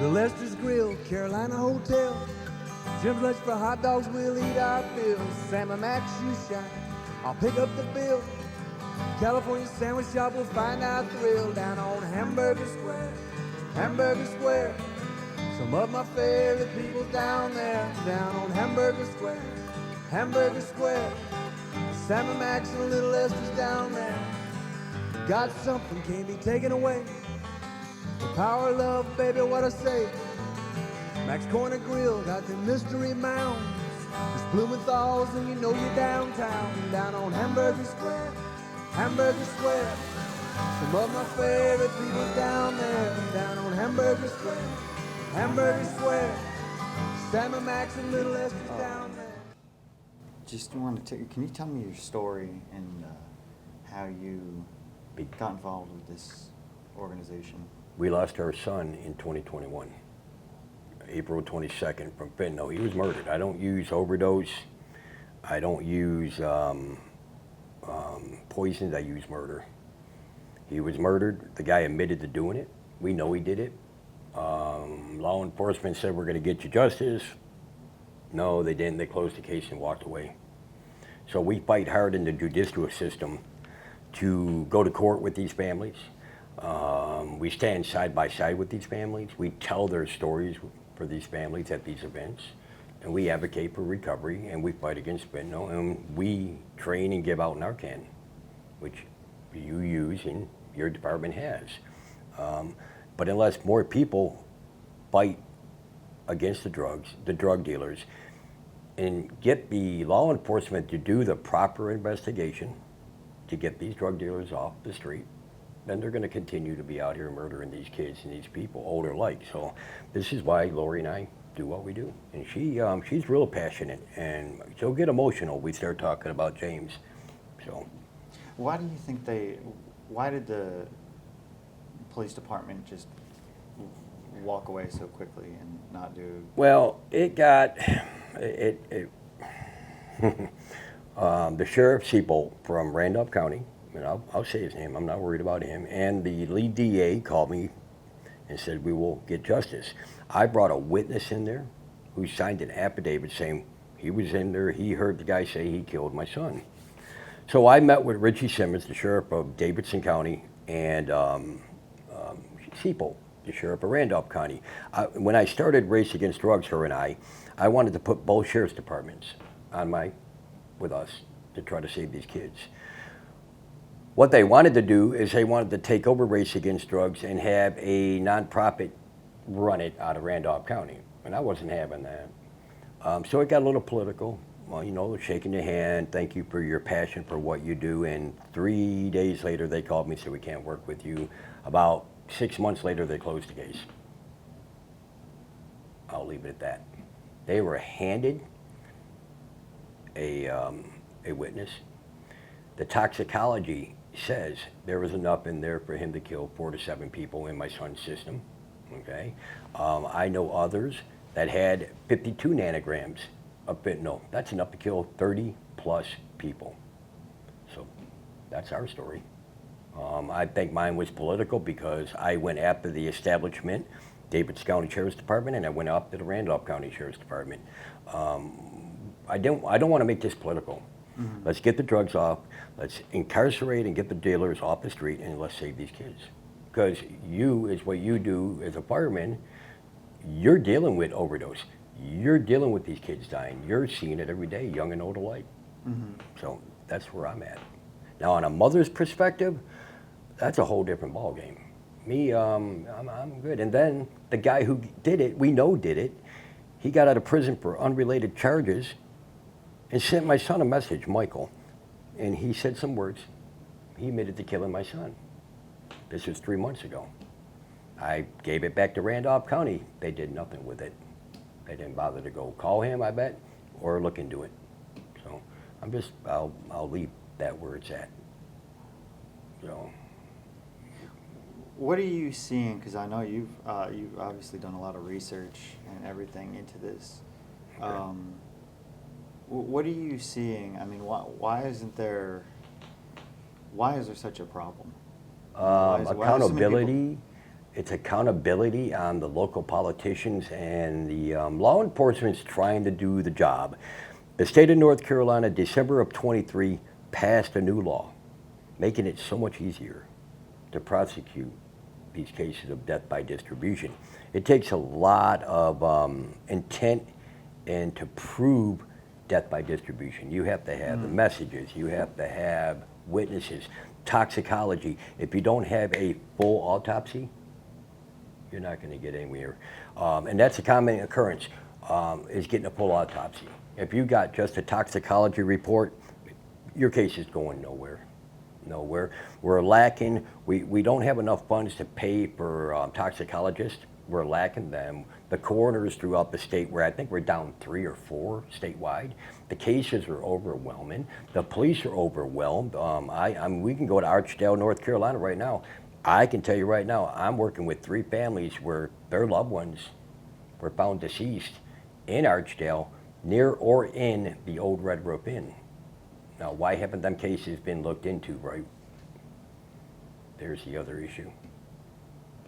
Little Lester's Grill, Carolina Hotel. Jim's Lunch for hot dogs, we'll eat our fill. Sam and Max shoe shine, I'll pick up the bill. California sandwich shop, we'll find our thrill. Down on Hamburger Square, Hamburger Square. Some of my favorite people down there. Down on Hamburger Square, Hamburger Square. Sam and Max and Little Lester's down there. Got something can't be taken away. The power of love, baby, what I say. Max Corner Grill got the mystery mounds. There's Blumenthal's and you know you're downtown. Down on Hamburger Square, Hamburger Square. Some of my favorite people down there. Down on Hamburger Square, Hamburger Square. Sam and Max and Little Esther's down there. Just want to can you tell me your story and how you got involved with this organization? We lost our son in 2021, April 22nd, from fentanyl. He was murdered. I don't use overdose. I don't use poisons. I use murder. He was murdered. The guy admitted to doing it. We know he did it. Law enforcement said, we're going to get you justice. No, they didn't. They closed the case and walked away. So we fight hard in the judicial system to go to court with these families. We stand side by side with these families. We tell their stories for these families at these events. And we advocate for recovery, and we fight against fentanyl, and we train and give out Narcan, which you use and your department has. But unless more people fight against the drugs, the drug dealers, and get the law enforcement to do the proper investigation to get these drug dealers off the street, then they're going to continue to be out here murdering these kids and these people, older like. So this is why Lori and I do what we do. And she's real passionate, and she'll get emotional. We start talking about James. So why do you think why did the police department just walk away so quickly and not do? Well, the sheriff Seabolt from Randolph County, and I'll say his name, I'm not worried about him, and the lead DA called me and said, we will get justice. I brought a witness in there who signed an affidavit saying he was in there, he heard the guy say he killed my son. So I met with Richie Simmons, the sheriff of Davidson County, and Seabolt, the sheriff of Randolph County. When I started Race Against Drugs, her and I wanted to put both sheriff's departments with us to try to save these kids. What they wanted to do is they wanted to take over Race Against Drugs and have a nonprofit run it out of Randolph County, and I wasn't having that. So it got a little political. Well, you know, shaking your hand, thank you for your passion for what you do, and 3 days later they called me and said, we can't work with you. About 6 months later, they closed the case. I'll leave it at that. They were handed a witness. The toxicology says there was enough in there for him to kill 4 to 7 people in my son's system. Okay, I know others that had 52 nanograms of fentanyl. That's enough to kill 30 plus people. So that's our story. I think mine was political because I went after the establishment, Davidson County Sheriff's Department, and I went up to the Randolph County Sheriff's Department. I don't want to make this political. Mm-hmm. Let's get the drugs off. Let's incarcerate and get the dealers off the street, and let's save these kids. Because what you do as a fireman, you're dealing with overdose. You're dealing with these kids dying. You're seeing it every day, young and old alike. Mm-hmm. So that's where I'm at. Now, on a mother's perspective, that's a whole different ballgame. Me, I'm good. And then the guy who did it, we know did it, he got out of prison for unrelated charges and sent my son a message, Michael. And he said some words. He admitted to killing my son. This was 3 months ago. I gave it back to Randolph County. They did nothing with it. They didn't bother to go call him, I bet, or look into it. So I'll leave that where it's at. So. What are you seeing? Because I know you've obviously done a lot of research and everything into this. Okay. What are you seeing? I mean, why is there such a problem? Accountability it's accountability on the local politicians and the law enforcement's trying to do the job. The state of North Carolina, December of 23, passed a new law, making it so much easier to prosecute these cases of death by distribution. It takes a lot of intent and to prove death by distribution. You have to have the messages, you have to have witnesses, toxicology. If you don't have a full autopsy, you're not going to get anywhere. And that's a common occurrence, is getting a full autopsy. If you got just a toxicology report, your case is going nowhere. We're lacking, we don't have enough funds to pay for toxicologists. We're lacking them. The coroners throughout the state, where I think we're down 3 or 4 statewide. The cases are overwhelming. The police are overwhelmed. We can go to Archdale, North Carolina right now. I can tell you right now, I'm working with 3 families where their loved ones were found deceased in Archdale, near or in the old Red Roof Inn. Now, why haven't them cases been looked into, right? There's the other issue.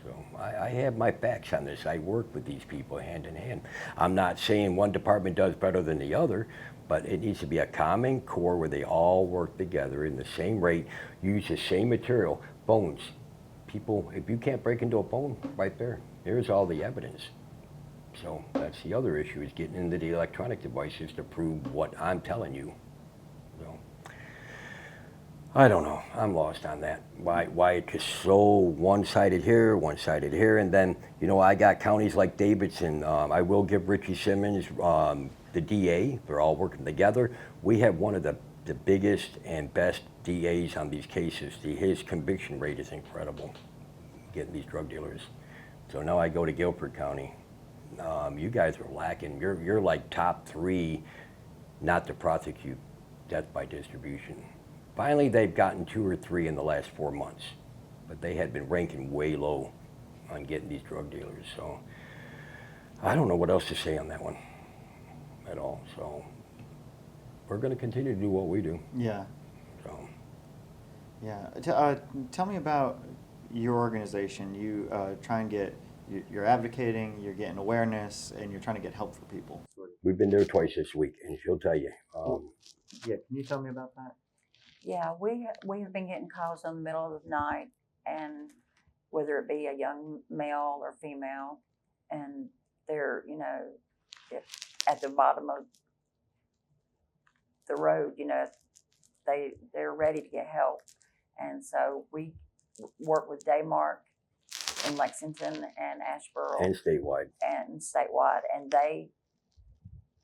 So I have my facts on this. I work with these people hand in hand. I'm not saying one department does better than the other, but it needs to be a common core where they all work together in the same rate, use the same material. Bones. People, if you can't break into a bone right there, there's all the evidence. So that's the other issue, is getting into the electronic devices to prove what I'm telling you. So I don't know. I'm lost on that. Why it's just so one-sided here, and then, you know, I got counties like Davidson. I will give Richie Simmons, the DA, they're all working together. We have one of the biggest and best DAs on these cases. His conviction rate is incredible, getting these drug dealers. So now I go to Guilford County. You guys are lacking. You're like top 3 not to prosecute death by distribution. Finally, they've gotten 2 or 3 in the last 4 months, but they had been ranking way low on getting these drug dealers. So I don't know what else to say on that one at all. So we're going to continue to do what we do. Yeah. So Yeah. Tell me about your organization. You try and get, you're advocating, you're getting awareness, and you're trying to get help for people. we've been there twice this week, and she'll tell you. Yeah. Can you tell me about that? Yeah, we have been getting calls in the middle of the night, and whether it be a young male or female, and they're, you know, at the bottom of the road, you know, they're ready to get help. And so we work with Daymark in Lexington and Asheboro And statewide. and statewide, and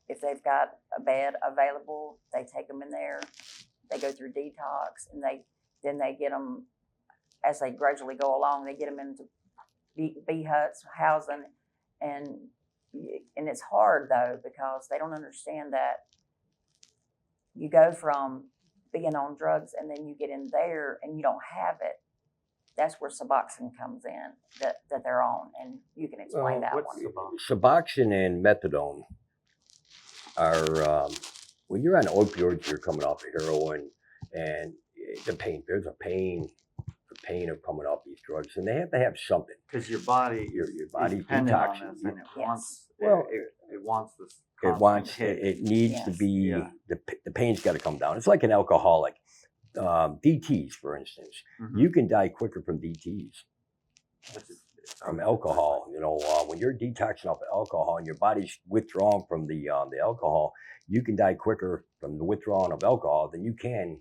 if they've got a bed available, they take them in there. They go through detox, and then they get them, as they gradually go along, they get them into bee huts, housing, and it's hard though, because they don't understand that you go from being on drugs and then you get in there and you don't have it. That's where Suboxone comes in, that they're on, and you can explain that one. Suboxone and methadone are, when you're on opioids, you're coming off of heroin, and the pain, there's a pain of coming off these drugs, and they have to have something. Because your body, Your body's dependent on detoxing. this, and it Yes. wants, Well, it wants this. It wants, constant hit. it needs to Yes. be, Yeah. the pain's got to come down. It's like an alcoholic. DTs, for instance. Mhm. You can die quicker from DTs, It's from alcohol. You know, when you're detoxing off of alcohol and your body's withdrawn from the alcohol, you can die quicker from the withdrawal of alcohol than you can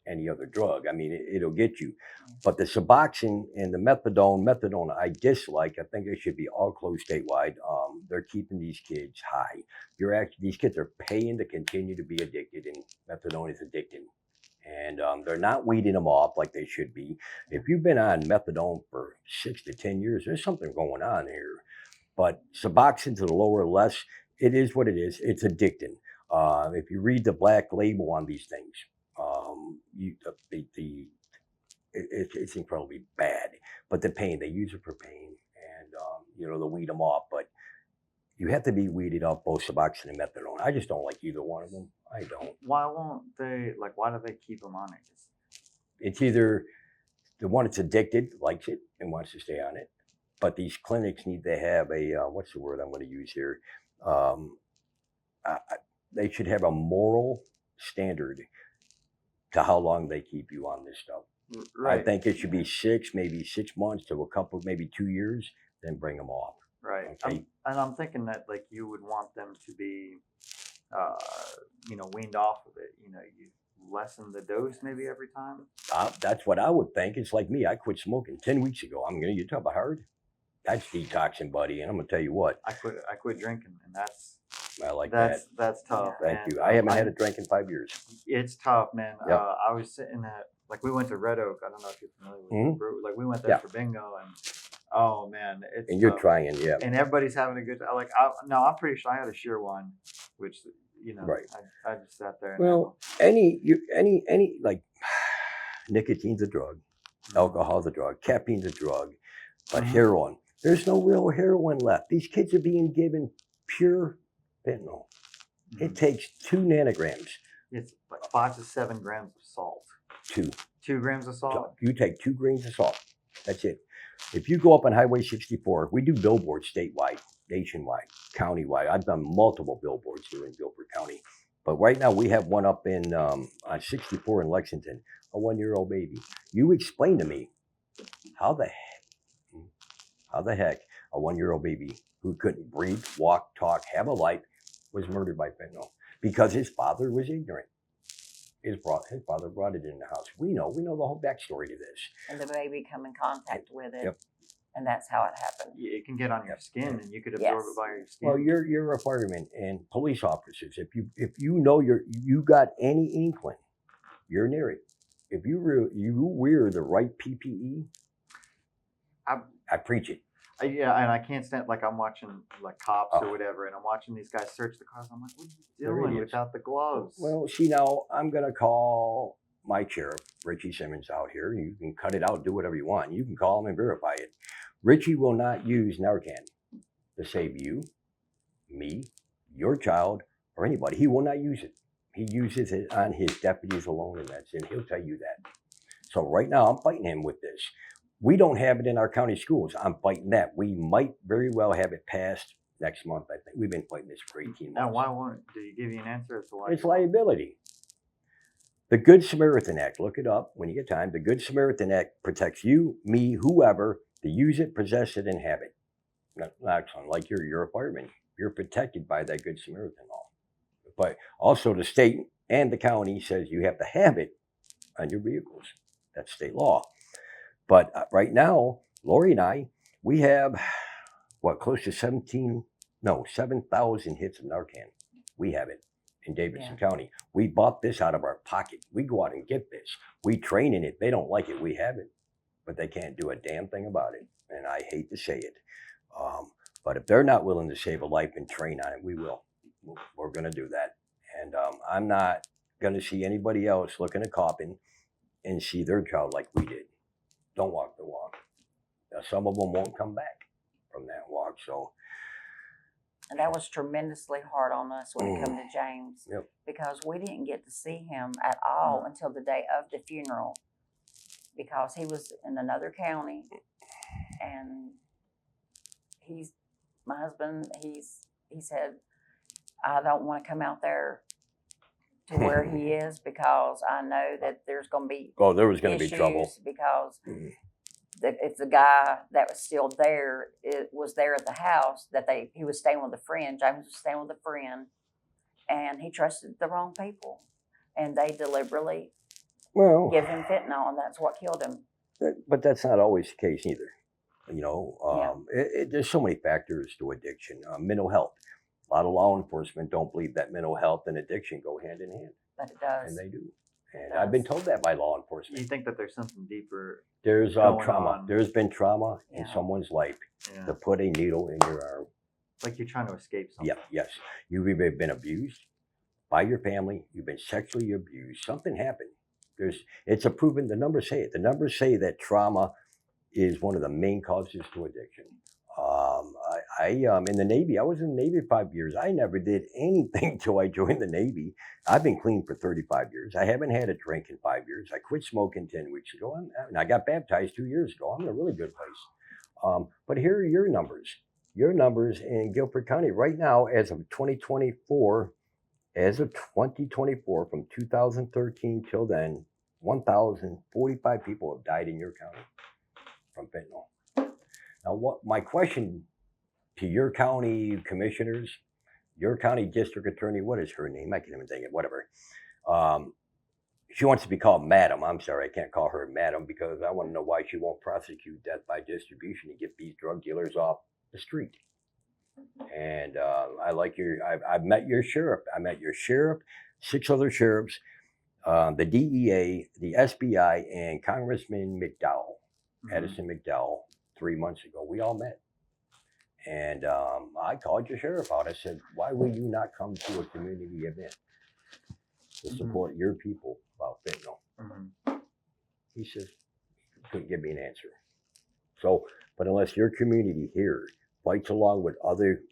any other drug. I mean, it'll get you. But the Suboxone and the methadone I dislike. I think they should be all closed statewide. They're keeping these kids high. These kids are paying to continue to be addicted, and methadone is addicting. And they're not weeding them off like they should be. If you've been on methadone for 6 to 10 years, there's something going on here. But Suboxone to the lower less, it is what it is. It's addicting. If you read the black label on these things, it's incredibly bad. But the pain, they use it for pain, and they'll weed them off. But you have to be weeded off both Suboxone and methadone. I just don't like either one of them. I don't. Why won't they, why do they keep them on it? It's either the one that's addicted likes it and wants to stay on it, but these clinics need to have a what's the word I'm going to use here? Um, they should have a moral standard to how long they keep you on this stuff. Right. I think it should be maybe 6 months to a couple, maybe 2 years, then bring them off. Right. Okay. I'm thinking that like you would want them to be, weaned off of it. You lessen the dose maybe every time. That's what I would think. It's like me. I quit smoking 10 weeks ago. You talk about hard. That's detoxing, buddy. And I'm gonna tell you what. I quit drinking, and I like that. That's tough. Thank and, you. I haven't had a drink in 5 years. It's tough, man. Yep. I was sitting at we went to Red Oak. I don't know if you're familiar with Mhm. the brew. Like we went there Yeah. for bingo, and oh man, it's And you're tough. trying, yeah. And everybody's having a good time. I'm pretty sure I had a sheer one, which Right. I just sat there. And Well, any like nicotine's a drug, alcohol's a drug, caffeine's a drug, but Mhm. heroin, there's no real heroin left. These kids are being given pure fentanyl. Mhm. It takes 2 nanograms It's like 5 to 7 grams of salt. to 2 grams of So salt. you take 2 grains of salt. That's it. If you go up on Highway 64, we do billboards statewide, nationwide, countywide. I've done multiple billboards here in Guilford County. But right now we have one up in on 64 in Lexington, a 1-year-old baby. You explain to me how the heck a 1-year-old baby who couldn't breathe, walk, talk, have a life was murdered by fentanyl because his father was ignorant. His father brought it in the house. We know the whole backstory to this. And the baby come in contact with it, Yep. and that's how it happened. It can get on your skin, and you could absorb Yes. it by your skin. Well, you're a fireman and police officers. If you know you got any inkling, you're near it. If you wear the right PPE, I preach it. Yeah, and I can't stand I'm watching like cops Oh. or whatever, and I'm watching these guys search the cars. I'm like, what are you They're doing idiots. without the gloves? Well, see now, I'm gonna call my sheriff, Richie Simmons, out here. You can cut it out, do whatever you want. You can call him and verify it. Richie will not use Narcan to save you, me, your child, or anybody. He will not use it. He uses it on his deputies alone, and that's it. He'll tell you that. So right now, I'm fighting him with this. We don't have it in our county schools. I'm fighting that. We might very well have it passed next month. I think we've been fighting this for 18 months. Now, why won't it? Do you give you an answer as to why? It's liability. The Good Samaritan Act, look it up when you get time. The Good Samaritan Act protects you, me, whoever, to use it, possess it, and have it. Like you're a fireman. You're protected by that Good Samaritan law. But also the state and the county says you have to have it on your vehicles. That's state law. But right now, Lori and I, we have, close to 7,000 hits of Narcan. We have it in Davidson County. We bought this out of our pocket. We go out and get this. We train in it. They don't like it. We have it. But they can't do a damn thing about it. And I hate to say it. But if they're not willing to save a life and train on it, we will. We're going to do that. And I'm not going to see anybody else looking at Coppin and see their child like we did. Don't walk the walk. Now, some of them won't come back from that walk. So, And that was tremendously hard on us when it came to James, Yep. because we didn't get to see him at all until the day of the funeral, because he was in another county, and my husband, he said, I don't want to come out there to where he is, because I know that there's going to be there was going to be trouble. issues, because Mhm. if the guy that was still there was there at the house, that he was staying with a friend, James was staying with a friend, and he trusted the wrong people, and they deliberately Well, give him fentanyl, and that's what killed him. but that's not always the case either. There's so many factors to addiction. Mental health. A lot of law enforcement don't believe that mental health and addiction go hand in hand, But it does. and they do. And I've been told that by law enforcement. You think that there's something deeper? There's going trauma. on? There's been trauma in Yeah. someone's life Yeah. to put a needle in your arm. Like you're trying to escape something. Yeah, yes. You've either been abused by your family, you've been sexually abused, something happened. The numbers say it. The numbers say that trauma is one of the main causes to addiction. In the Navy, I was in the Navy 5 years. I never did anything till I joined the Navy. I've been clean for 35 years. I haven't had a drink in 5 years. I quit smoking 10 weeks ago, and I got baptized 2 years ago. I'm in a really good place. But here are your numbers. Your numbers in Guilford County right now, as of 2024, from 2013 till then, 1,045 people have died in your county from fentanyl. Now, what my question to your county commissioners, your county district attorney, what is her name? I can't even think of it, whatever. She wants to be called Madam. I'm sorry, I can't call her Madam because I want to know why she won't prosecute death by distribution to get these drug dealers off the street. And I like I've met your sheriff. I met your sheriff, 6 other sheriffs, the DEA, the SBI, and Congressman McDowell, Edison McDowell, 3 months ago. We all met. And I called your sheriff out. I said, why will you not come to a community event to support your people about fentanyl? He says, couldn't give me an answer. So, but unless your community here fights along with other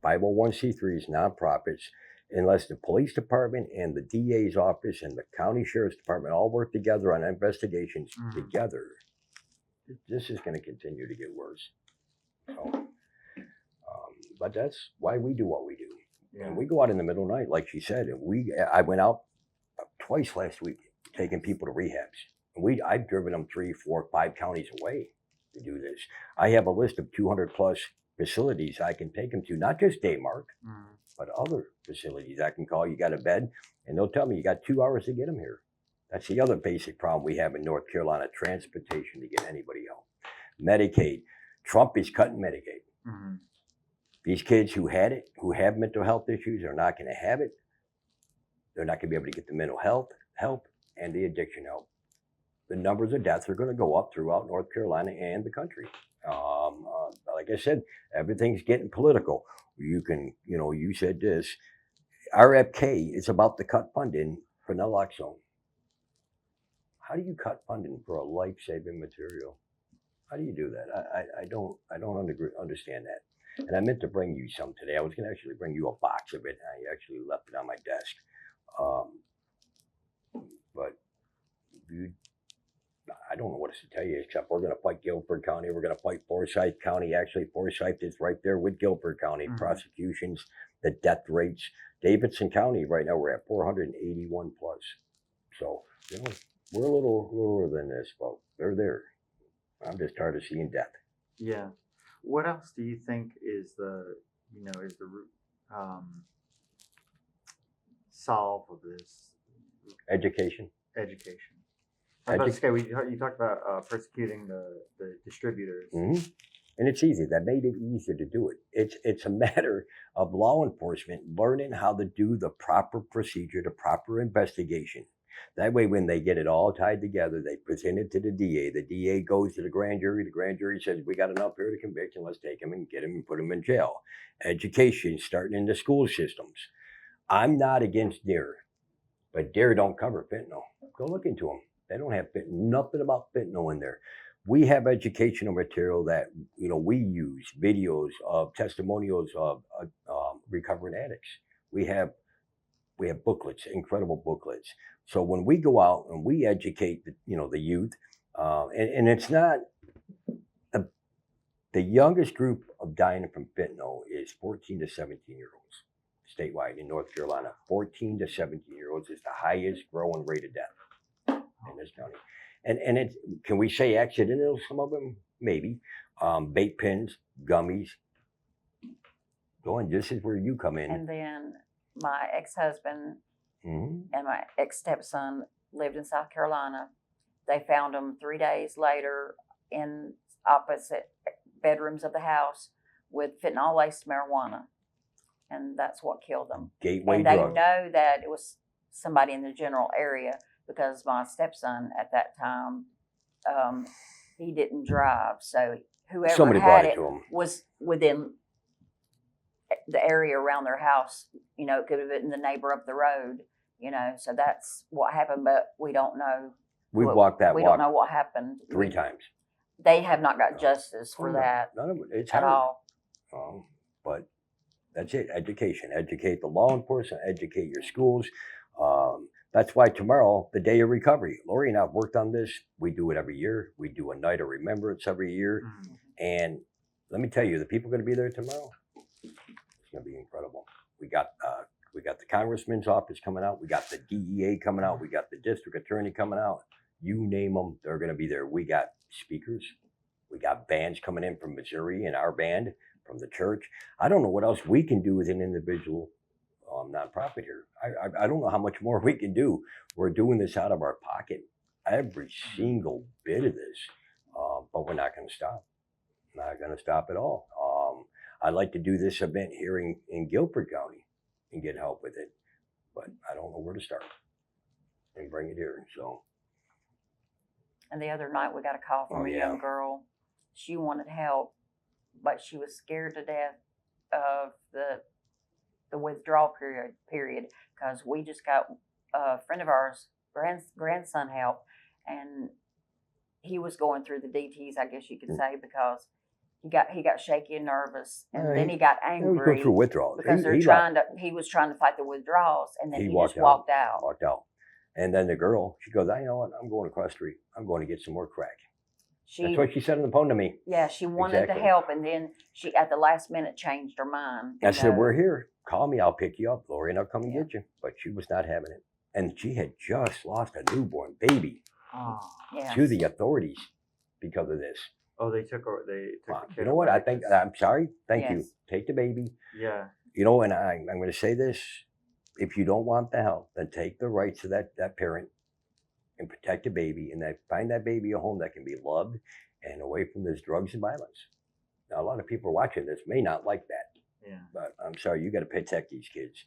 501c3s, nonprofits, unless the police department and the DA's office and the county sheriff's department all work together on investigations together, this is going to continue to get worse. So, but that's why we do what we do. Yeah. And we go out in the middle of the night, like she said. And I went out twice last week taking people to rehabs. I've driven them 3, 4, 5 counties away to do this. I have a list of 200 plus facilities I can take them to, not just Daymark, but other facilities I can call. You got a bed, and they'll tell me you got 2 hours to get them here. That's the other basic problem we have in North Carolina: transportation to get anybody out. Medicaid. Trump is cutting Medicaid. These kids who have mental health issues are not going to have it. They're not going to be able to get the mental health help and the addiction help. The numbers of deaths are going to go up throughout North Carolina and the country. Like I said, everything's getting political. You said this. RFK is about to cut funding for naloxone. How do you cut funding for a life-saving material? How do you do that? I don't understand that. And I meant to bring you some today. I was going to actually bring you a box of it. I actually left it on my desk. But I don't know what else to tell you, except we're going to fight Guilford County. We're going to fight Forsyth County. Actually, Forsyth is right there with Guilford County. Prosecutions, the death rates. Davidson County, right now, we're at 481 plus. So, we're a little lower than this, but they're there. I'm just tired of seeing death. Yeah. What else do you think is the root solve of this? Education. Education. I was about to say, you talked about persecuting the distributors. And it's easy. That made it easier to do it. It's a matter of law enforcement learning how to do the proper procedure, the proper investigation. That way, when they get it all tied together, they present it to the DA. The DA goes to the grand jury. The grand jury says, we got enough here to convict, and let's take him and get him and put him in jail. Education, starting in the school systems. I'm not against DARE, but DARE don't cover fentanyl. Go look into them. They don't have nothing about fentanyl in there. We have educational material that we use, videos of testimonials of recovering addicts. We have booklets, incredible booklets. So when we go out and we educate the youth, and it's not the youngest group of dying from fentanyl is 14 to 17 year olds statewide in North Carolina. 14 to 17 year olds is the highest growing rate of death in this county. And it's, can we say accidental, some of them? Maybe. Vape pens, gummies. Go on, this is where you come in. And then my ex-husband and my ex-stepson lived in South Carolina. They found them 3 days later in opposite bedrooms of the house with fentanyl-laced marijuana. And that's what killed them. Gateway and they drug. know that it was somebody in the general area because my stepson at that time, he didn't drive. So whoever Somebody had brought it it to him. was within the area around their house. It could have been the neighbor up the road, so that's what happened, but we don't know. We've walked that We walk don't know what happened. 3 times. They have not got justice for that None of it. It's at hard. all. But that's it. Education. Educate the law enforcement. Educate your schools. That's why tomorrow, the day of recovery. Lori and I have worked on this. We do it every year. We do a night of remembrance every year. And let me tell you, the people going to be there tomorrow. It's going to be incredible. We got the congressman's office coming out. We got the DEA coming out. We got the district attorney coming out. You name them, they're going to be there. We got speakers. We got bands coming in from Missouri and our band from the church. I don't know what else we can do as an individual nonprofit here. I don't know how much more we can do. We're doing this out of our pocket, every single bit of this, but we're not going to stop. Not going to stop at all. I'd like to do this event here in Guilford County and get help with it, but I don't know where to start and bring it here. So. And the other night we got a call from Oh, a yeah. young girl. She wanted help, but she was scared to death of the withdrawal period because we just got a friend of ours, grandson help, and he was going through the DTs, I guess you could say, because he got shaky and nervous, and then he got He was going angry through withdrawals. because he was trying to fight the withdrawals, and then he just walked out. Walked out. And then the girl, she goes, you know what? I'm going across the street. I'm going to get some more crack. That's what she said on the phone to me. Yeah, she wanted Exactly. to help, and then she, at the last minute, changed her mind. I said, we're here. Call me. I'll pick you up, Lori, and I'll come and get you. But she was not having it. And she had just lost a newborn baby to the authorities because of this. Oh, they took her. You know what? I think, I'm sorry. Thank you. Yes. Take the baby. Yeah. You know, and I'm going to say this. If you don't want the help, then take the rights of that parent and protect the baby, and find that baby a home that can be loved and away from this drugs and violence. Now, a lot of people watching this may not like that, Yeah. but I'm sorry, you got to protect these kids.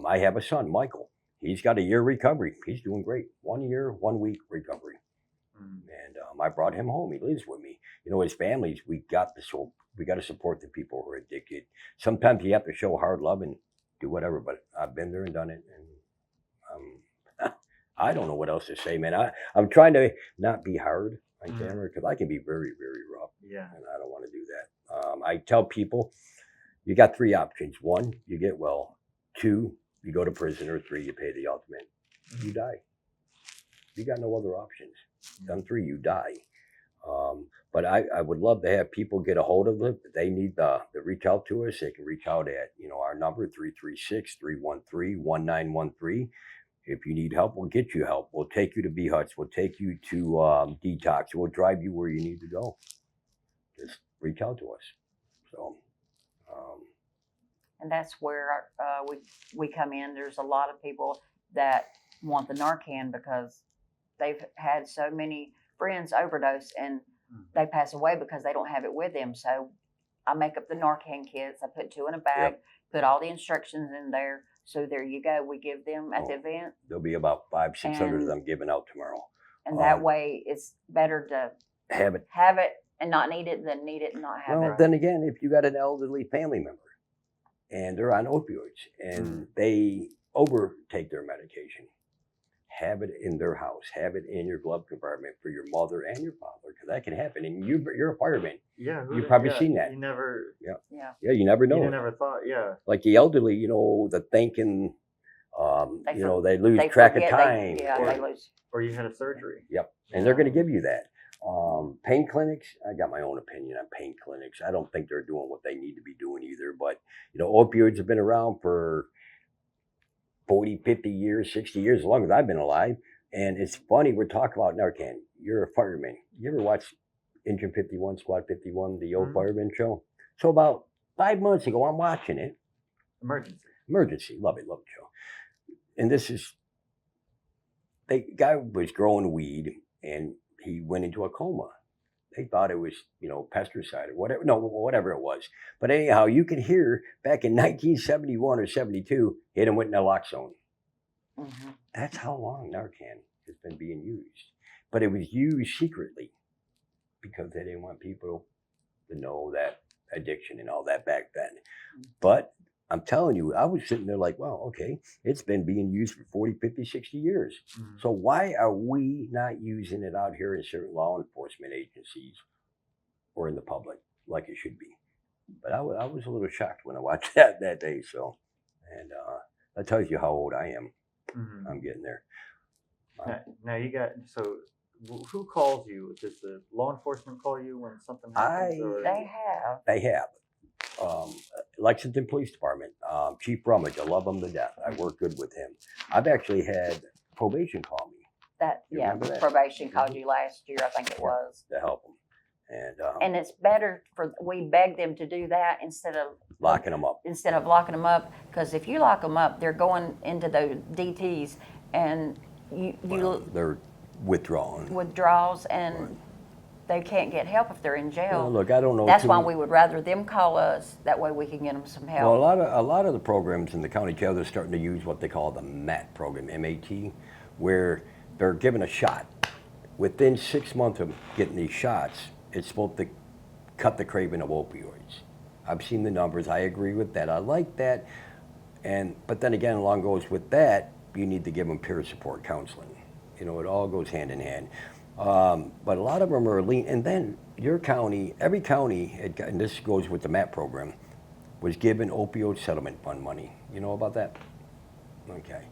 I have a son, Michael. He's got a year recovery. He's doing great. 1 year, 1 week recovery. Mm. And I brought him home. He lives with me. You know, as families, we got to support the people who are addicted. Sometimes you have to show hard love and do whatever, but I've been there and done it, and I don't know what else to say, man. I'm trying to not be hard on camera because I can be very, very rough. Yeah. And I don't want to do that. I tell people, you got 3 options. 1, you get well. 2, you go to prison. Or 3, you pay the ultimate. You die. You got no other options. On 3, you die. But I would love to have people get a hold of it. If they need to reach out to us, they can reach out at, our number, 336-313-1913. If you need help, we'll get you help. We'll take you to B-Huts. We'll take you to Detox. We'll drive you where you need to go. Just reach out to us. So, And that's where we come in. There's a lot of people that want the Narcan because they've had so many friends overdose and they pass away because they don't have it with them. So I make up the Narcan kits. I put 2 in a bag, put all the instructions in there. So there you go. We give them at the event. There'll be about 500-600 of them given out tomorrow. And that way it's better to have it and not need it than need it and not have Well, it. then again, if you got an elderly family member and they're on opioids and they overtake their medication, have it in their house, have it in your glove compartment for your mother and your father, because that can happen. And you're a fireman. Yeah. You've probably seen that. You never. Yeah. Yeah, you never know. You it. never thought. Yeah. Like the elderly, the thinking, they lose They track of forget, time. they lose. Or you had a surgery. Yep. And they're going to give you that. Pain clinics, I got my own opinion on pain clinics. I don't think they're doing what they need to be doing either. But, opioids have been around for 40, 50 years, 60 years, as long as I've been alive. And it's funny, we're talking about Narcan. You're a fireman. You ever watch Engine 51, Squad 51, the old fireman show? So about 5 months ago, I'm watching it. Emergency. Love it show. And the guy was growing weed and he went into a coma. They thought it was, pesticide or whatever. No, whatever it was. But anyhow, you can hear back in 1971 or 72, hit him with naloxone. Mm-hmm. That's how long Narcan has been being used. But it was used secretly because they didn't want people to know that addiction and all that back then. But I'm telling you, I was sitting there like, well, okay, it's been being used for 40, 50, 60 years. Mm-hmm. So why are we not using it out here in certain law enforcement agencies or in the public like it should be? But I was a little shocked when I watched that day. So, and that tells you how old I am. Mm-hmm. I'm getting there. Now you got, so who calls you? Does the law enforcement call you when something happens? Or They have. They have. Lexington Police Department, Chief Rummage, I love him to death. I work good with him. I've actually had probation call me That, You yeah, remember that? probation called you last year, I think it Yeah. was. to help them, And it's better we beg them to do that instead of locking them up. locking them up, because if you lock them up, they're going into the DTs and Well, they're withdrawing. withdrawals and they can't get help if they're in jail. Well, look, I don't know. That's too- why we would rather them call us. That way we can get them some help. Well, a lot of the programs in the county jail, they're starting to use what they call the MAT program, MAT, where they're given a shot. Within 6 months of getting these shots, it's supposed to cut the craving of opioids. I've seen the numbers. I agree with that. I like that. But then again, along goes with that, you need to give them peer support counseling. You know, it all goes hand in hand. But a lot of them are lean. And then your county, every county, and this goes with the MAP program, was given opioid settlement fund money. You know about that? Okay.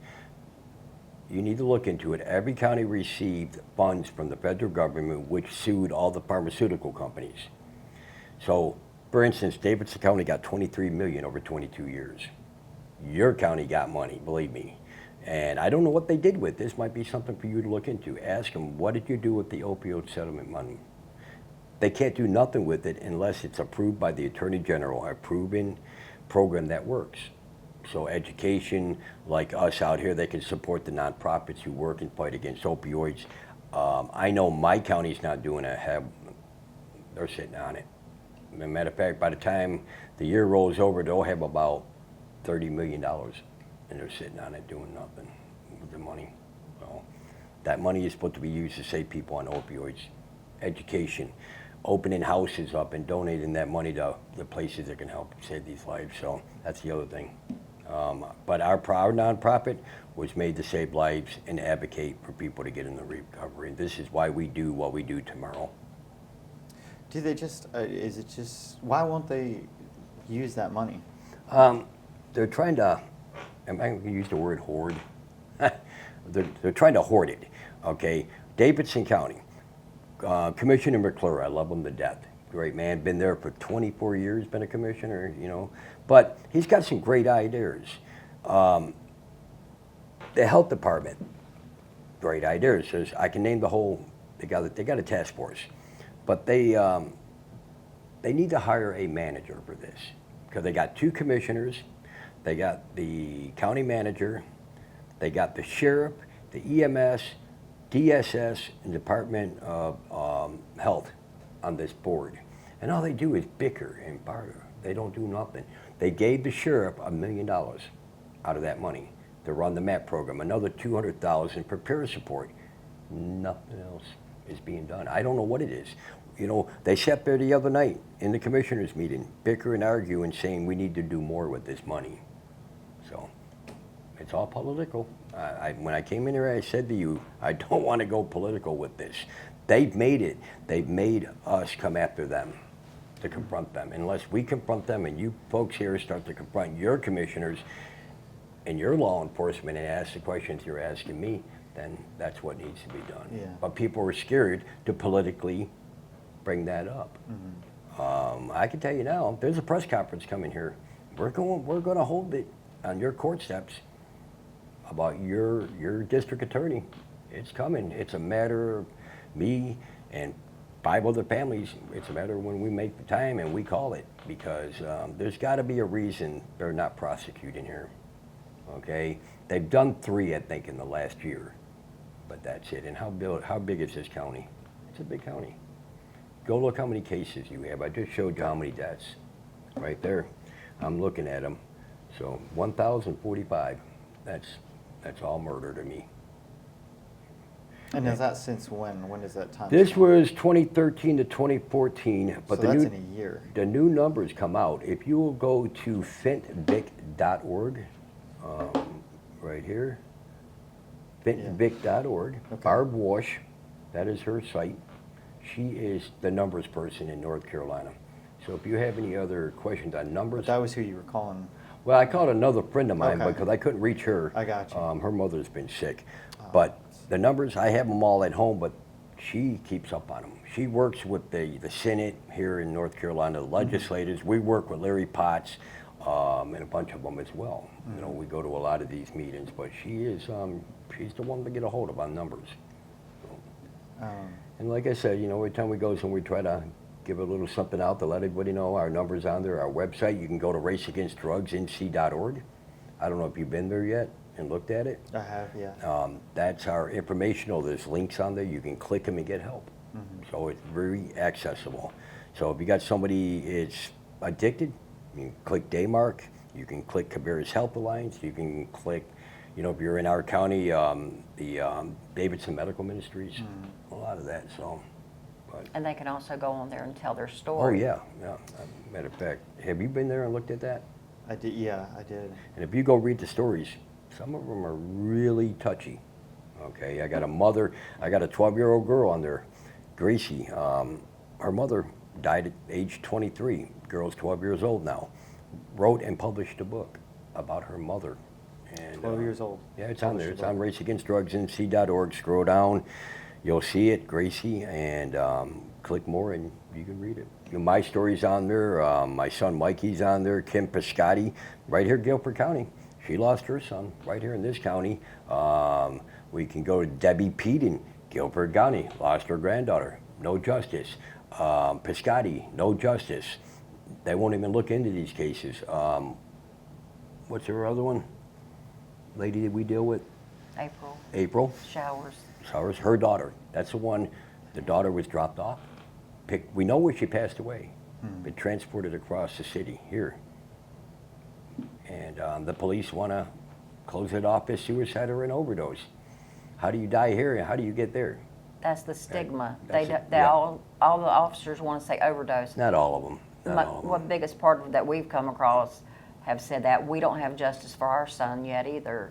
You need to look into it. Every county received funds from the federal government, which sued all the pharmaceutical companies. So, for instance, Davidson County got $23 million over 22 years. Your county got money, believe me. And I don't know what they did with this. Might be something for you to look into. Ask them, what did you do with the opioid settlement money? They can't do nothing with it unless it's approved by the Attorney General, a proven program that works. So education, like us out here, they can support the nonprofits who work and fight against opioids. I know my county's not doing it. They're sitting on it. As a matter of fact, by the time the year rolls over, they'll have about $30 million, and they're sitting on it doing nothing with the money. So that money is supposed to be used to save people on opioids, education, opening houses up and donating that money to the places that can help save these lives. So that's the other thing. But our nonprofit was made to save lives and advocate for people to get in the recovery. This is why we do what we do tomorrow. do they just? Is it just? Why won't they use that money? They're trying to, am I going to use the word hoard? They're trying to hoard it, okay? Davidson County, Commissioner McClure, I love him to death. Great man, been there for 24 years, been a commissioner, you know. But he's got some great ideas. The health department, great ideas. Says I can name the whole, they got a task force. But they need to hire a manager for this, because they got 2 commissioners. They got the county manager, they got the sheriff, the EMS, DSS, and Department of Health on this board. And all they do is bicker and barter. They don't do nothing. They gave the sheriff $1 million out of that money to run the MAP program, another $200,000 for peer support. Nothing else is being done. I don't know what it is. You know, they sat there the other night in the commissioners' meeting, bicker and argue and saying we need to do more with this money. So it's all political. When I came in here, I said to you, I don't want to go political with this. They've made it. They've made us come after them to confront them. Unless we confront them and you folks here start to confront your commissioners and your law enforcement and ask the questions you're asking me, then that's what needs to be done. Yeah. But people are scared to politically bring that up. Mm-hmm. I can tell you now, there's a press conference coming here. We're going to hold it on your court steps about your district attorney. It's coming. It's a matter of me and 5 other families. It's a matter of when we make the time and we call it, because there's got to be a reason they're not prosecuting here. Okay, they've done 3, I think, in the last year, but that's it. And how big is this county? It's a big county. Go look how many cases you have. I just showed you how many deaths right there. I'm looking at them. So 1,045. That's all murder to me. And is that since when? When is that time? This was 2013 to 2014, but so that's in a year. The new numbers come out. If you will go to fintvic.org, right here, fintvic.org, Okay. Barb Wash, that is her site. She is the numbers person in North Carolina. So if you have any other questions on numbers. But that was who you were calling. Well, I called another friend of mine Okay. because I couldn't reach her. I got you. Her mother's been sick. But the numbers, I have them all at home, but she keeps up on them. She works with the Senate here in North Carolina, the legislators. We work with Larry Potts and a bunch of them as well. You know, we go to a lot of these meetings, but she is she's the one to get a hold of on numbers. And like I said, you know, every time we go, we try to give a little something out to let everybody know our numbers on there. Our website, you can go to raceagainstdrugsnc.org. I don't know if you've been there yet and looked at it. I have, yeah. That's our informational. There's links on there. You can click them and get help. So it's very accessible. So if you got somebody is addicted, you can click Daymark. You can click Cabarrus Health Alliance. You can click, you know, if you're in our county, the Davidson Medical Ministries, a lot of that. So, but, And they can also go on there and tell their oh story. yeah. Matter of fact, have you been there and looked at that? I did, yeah, I did. And if you go read the stories, some of them are really touchy. Okay, I got a 12-year-old girl on there, Gracie. Her mother died at age 23. Girl's 12 years old now. Wrote and published a book about her mother. And, 12 years old. Yeah, it's on there. It's on raceagainstdrugsnc.org. Scroll down, you'll see it, Gracie, and click more and you can read it. You know, my story's on there. My son Mikey's on there. Kim Piscotti, right here, Guilford County. She lost her son right here in this county. We can go to Debbie Peden, Guilford County, lost her granddaughter. No justice. Piscotti, no justice. They won't even look into these cases. What's her other one? Lady that we deal with? April. Showers. Her daughter. That's the one. The daughter was dropped off. We know where she passed away. Been transported across the city here. And the police want to close it off as suicide or an overdose. How do you die here and how do you get there? That's the stigma. That's They it, they yeah. all the officers want to say overdose. Not all of them. Not all of them. What biggest part of that we've come across have said that we don't have justice for our son yet either,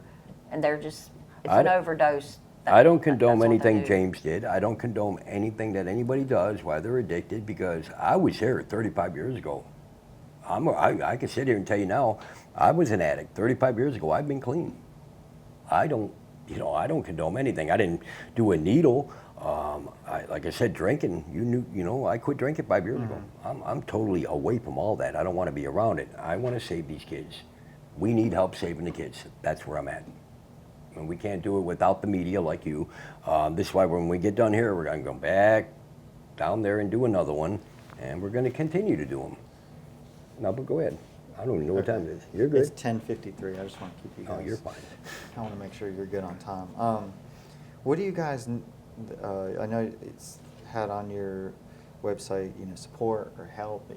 and they're just it's I an don't- overdose. I don't condone That's what they anything do. James did. I don't condone anything that anybody does while they're addicted because I was here 35 years ago. I can sit here and tell you now, I was an addict 35 years ago. I've been clean. I don't condone anything. I didn't do a needle. Like I said, drinking. I quit drinking 5 years ago. I'm totally away from all that. I don't want to be around it. I want to save these kids. We need help saving the kids. That's where I'm at. And we can't do it without the media like you. This is why when we get done here, we're going to go back down there and do another one, and we're going to continue to do them. No, but go ahead. I don't even know what time it is. You're good. It's 10:53. I just want to keep you guys. Oh, you're fine. I want to make sure you're good on time. What do you guys? I know it's had on your website, support or help.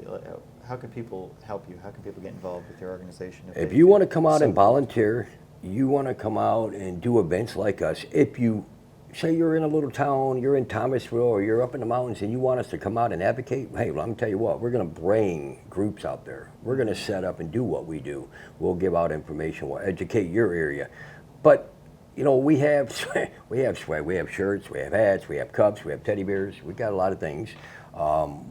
How can people help you? How can people get involved with your organization? If you want to come out and volunteer, you want to come out and do events like us. If you say you're in a little town, you're in Thomasville, or you're up in the mountains, and you want us to come out and advocate, hey, well, I'm going to tell you what, we're going to bring groups out there. We're going to set up and do what we do. We'll give out information. We'll educate your area. But, we have swag, we have shirts, we have hats, we have cups, we have teddy bears. We got a lot of things.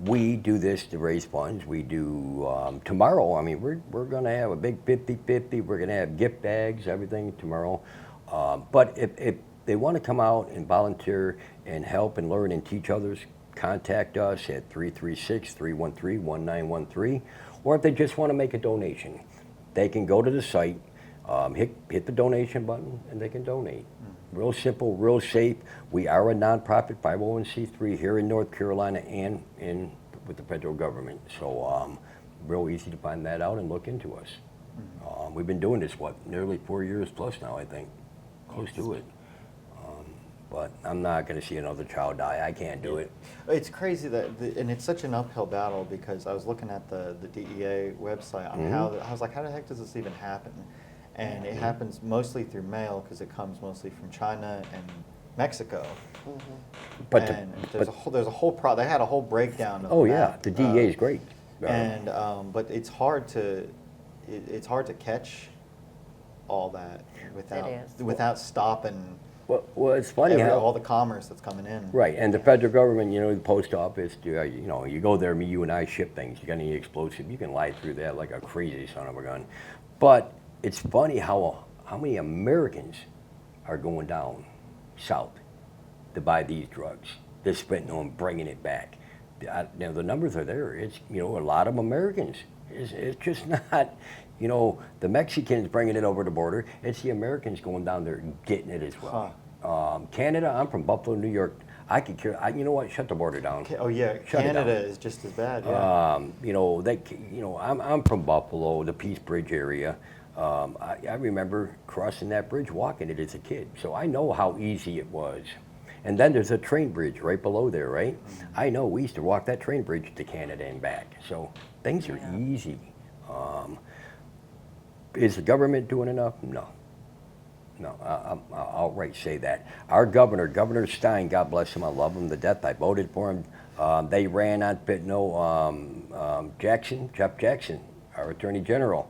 We do this to raise funds. We do tomorrow. We're going to have a big 50-50. We're going to have gift bags, everything tomorrow. But if they want to come out and volunteer and help and learn and teach others, contact us at 336-313-1913. Or if they just want to make a donation, they can go to the site, hit the donation button, and they can donate. Real simple, real safe. We are a nonprofit 501c3 here in North Carolina and with the federal government. So real easy to find that out and look into us. We've been doing this, nearly 4 years plus now, I think. Close to it. But I'm not going to see another child die. I can't do it. It's crazy and it's such an uphill battle because I was looking at the DEA website on how I was like, how the heck does this even happen? And it happens mostly through mail because it comes mostly from China and Mexico. But and there's a whole they had a whole breakdown of oh that. yeah, the DEA is great. And but it's hard to catch all that without stopping. Well, it's funny how all the commerce that's coming in. Right, and the federal government, the post office, you go there, you and I ship things. You got any explosive, you can lie through that like a crazy son of a gun. But it's funny how many Americans are going down south to buy these drugs. this fentanyl and bringing it back. Now the numbers are there. It's, a lot of Americans. It's just not, the Mexicans bringing it over the border. It's the Americans going down there and getting it as well. Canada, I'm from Buffalo, New York. I could care. You know what? Shut the border down. Oh yeah, Shut it Canada down. is just as bad. Yeah. I'm from Buffalo, the Peace Bridge area. I remember crossing that bridge, walking it as a kid. So I know how easy it was. And then there's a train bridge right below there, right? I know we used to walk that train bridge to Canada and back. So things are easy. Is the government doing enough? No. No, I'll outright say that. Our Governor Stein, God bless him, I love him to death. I voted for him. They ran on fentanyl. Jeff Jackson, our Attorney General,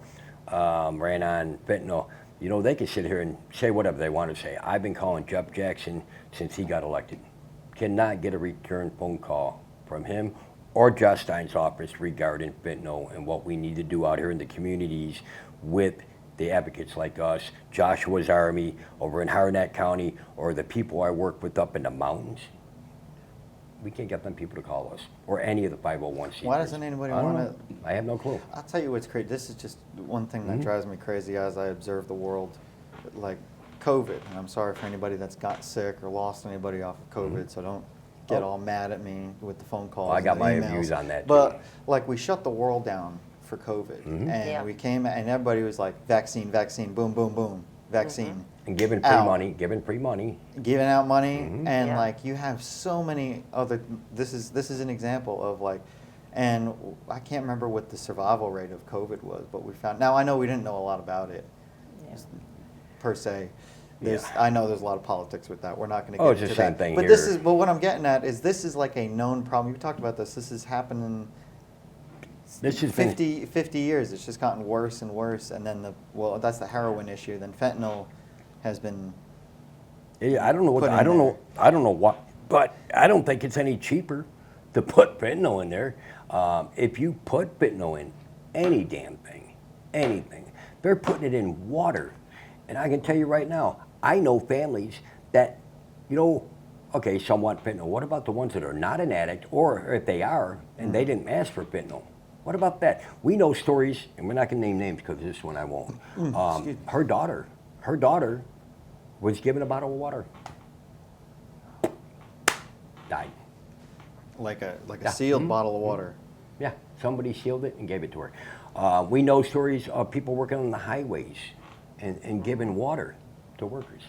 ran on fentanyl. They can sit here and say whatever they want to say. I've been calling Jeff Jackson since he got elected. Cannot get a return phone call from him or Josh Stein's office regarding fentanyl and what we need to do out here in the communities with the advocates like us, Joshua's Army over in Harnett County, or the people I work with up in the mountains. We can't get them people to call us, or any of the 501c3s. Why doesn't anybody I don't want know. I have no clue. I'll tell you what's crazy. This is just one thing that drives me crazy as I observe the world, like COVID. And I'm sorry for anybody that's got sick or lost anybody off of COVID, so don't get all mad at me with the phone calls. Well, I got and my emails. views on that, But too. like we shut the world down for COVID, and Yeah. we came and everybody was like vaccine, boom, boom, boom, vaccine. And giving free Out. money, Giving out money, and Yeah. like you have so many other. This is an example of like, and I can't remember what the survival rate of COVID was, but we found. Now I know we didn't know a lot about it, Yeah. per se. Yeah. I know there's a lot of politics with that. We're not going to get Oh, it's into the same that. thing But here. But what I'm getting at is this is like a known problem. You talked about this. This is happening. This has been 50 years. It's just gotten worse and worse. And then that's the heroin issue. Then fentanyl has been. Yeah, I don't know what. put in I don't there. know. I don't know what. But I don't think it's any cheaper to put fentanyl in there. If you put fentanyl in any damn thing, anything, they're putting it in water. And I can tell you right now, I know families that, okay, some want fentanyl. What about the ones that are not an addict, or if they are and they didn't ask for fentanyl? What about that? We know stories, and we're not going to name names because this one I won't. Her daughter was given a bottle of water. Died. Like a sealed bottle of water. Yeah, somebody sealed it and gave it to her. We know stories of people working on the highways and giving water to workers.